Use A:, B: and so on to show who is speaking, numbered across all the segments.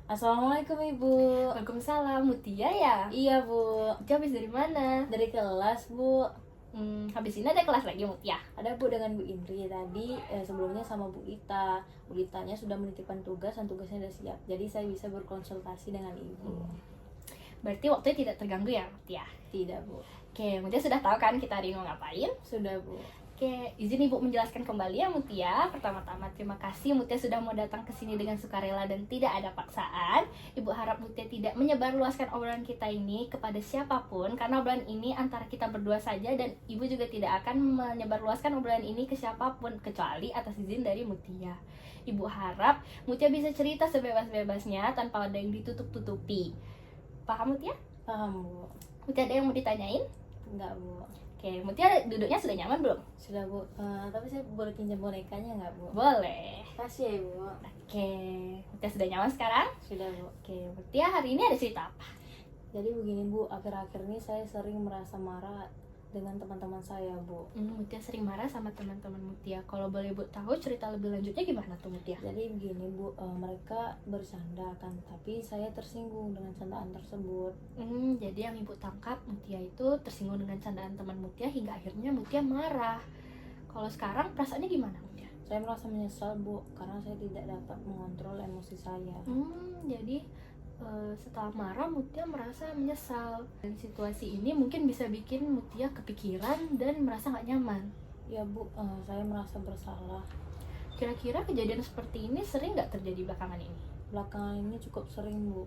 A: Assalamualaikum Ibu.
B: Waalaikumsalam, Mutia ya?
A: Iya Bu,
B: Mutia habis dari mana?
A: dari kelas Bu.
B: Habis ini ada kelas lagi Mutia?
A: Ada Bu dengan Bu Indri tadi, sebelumnya sama Bu Lita. Bu Litanya sudah menitipkan tugas dan tugasnya sudah siap. Jadi saya bisa berkonsultasi dengan Ibu.
B: Berarti waktunya tidak terganggu ya Mutia?
A: Tidak Bu.
B: Oke, Mutia sudah tahu kan kita hari ini mau ngapain?
A: Sudah Bu.
B: Oke, izin Ibu menjelaskan kembali ya Mutia. Pertama-tama terima kasih Mutia sudah mau datang ke sini dengan sukarela dan tidak ada paksaan. Ibu harap Mutia tidak menyebarluaskan obrolan kita ini kepada siapapun, karena obrolan ini antara kita berdua saja dan Ibu juga tidak akan menyebarluaskan obrolan ini ke siapapun kecuali atas izin dari Mutia. Ibu harap Mutia bisa cerita sebebas-bebasnya tanpa ada yang ditutup-tutupi. Paham Mutia?
A: Paham Bu.
B: Mutia ada yang mau ditanyain?
A: Enggak Bu.
B: Oke, Mutia duduknya sudah nyaman belum?
A: Sudah Bu. Tapi saya boleh pinjam bonekanya nggak Bu?
B: Boleh.
A: Kasih ya Bu.
B: Oke, Mutia sudah nyaman sekarang?
A: Sudah Bu.
B: Oke, Mutia hari ini ada cerita apa?
A: Jadi begini Bu, akhir-akhir ini saya sering merasa marah dengan teman-teman saya Bu.
B: Mutia sering marah sama teman-teman Mutia. Kalau boleh Bu tahu cerita lebih lanjutnya gimana tuh Mutia?
A: Jadi begini Bu, mereka bercanda kan, tapi saya tersinggung dengan candaan tersebut.
B: Jadi yang Ibu tangkap Mutia itu tersinggung dengan candaan teman Mutia hingga akhirnya Mutia marah. Kalau sekarang perasaannya gimana Mutia?
A: Saya merasa menyesal Bu, karena saya tidak dapat mengontrol emosi saya.
B: Jadi setelah marah Mutia merasa menyesal. Dan situasi ini mungkin bisa bikin Mutia kepikiran dan merasa gak nyaman.
A: Ya Bu, saya merasa bersalah.
B: Kira-kira kejadian seperti ini sering gak terjadi belakangan ini?
A: Belakangan ini cukup sering Bu.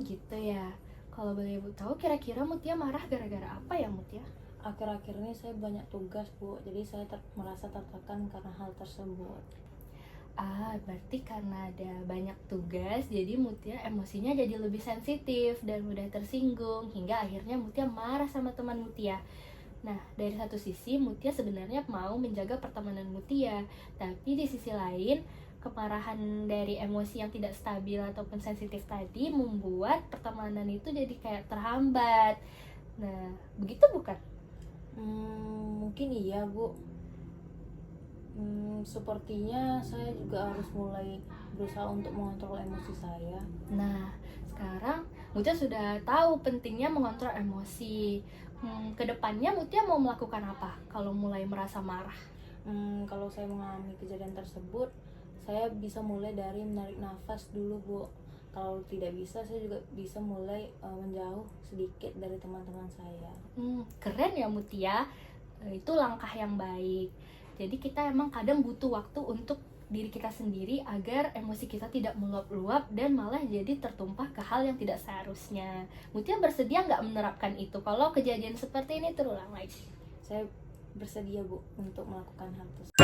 B: Gitu ya. Kalau boleh Ibu tahu kira-kira Mutia marah gara-gara apa ya Mutia?
A: Akhir-akhir ini saya banyak tugas Bu, jadi saya merasa tertekan karena hal tersebut.
B: Berarti karena ada banyak tugas, jadi Mutia emosinya jadi lebih sensitif dan mudah tersinggung, hingga akhirnya Mutia marah sama teman Mutia. Nah, dari satu sisi Mutia sebenarnya mau menjaga pertemanan Mutia, tapi di sisi lain kemarahan dari emosi yang tidak stabil ataupun sensitif tadi membuat pertemanan itu jadi kayak terhambat. Nah, begitu bukan?
A: Mungkin iya Bu. Sepertinya saya juga harus mulai berusaha untuk mengontrol emosi saya.
B: Nah, sekarang Mutia sudah tahu pentingnya mengontrol emosi. Kedepannya Mutia mau melakukan apa kalau mulai merasa marah?
A: Kalau saya mengalami kejadian tersebut, saya bisa mulai dari menarik nafas dulu Bu. Kalau tidak bisa, saya juga bisa mulai menjauh sedikit dari teman-teman saya.
B: Keren ya Mutia, itu langkah yang baik. Jadi kita emang kadang butuh waktu untuk diri kita sendiri agar emosi kita tidak meluap-luap dan malah jadi tertumpah ke hal yang tidak seharusnya. Mutia bersedia nggak menerapkan itu kalau kejadian seperti ini terulang lagi?
A: Saya bersedia Bu untuk melakukan hal tersebut.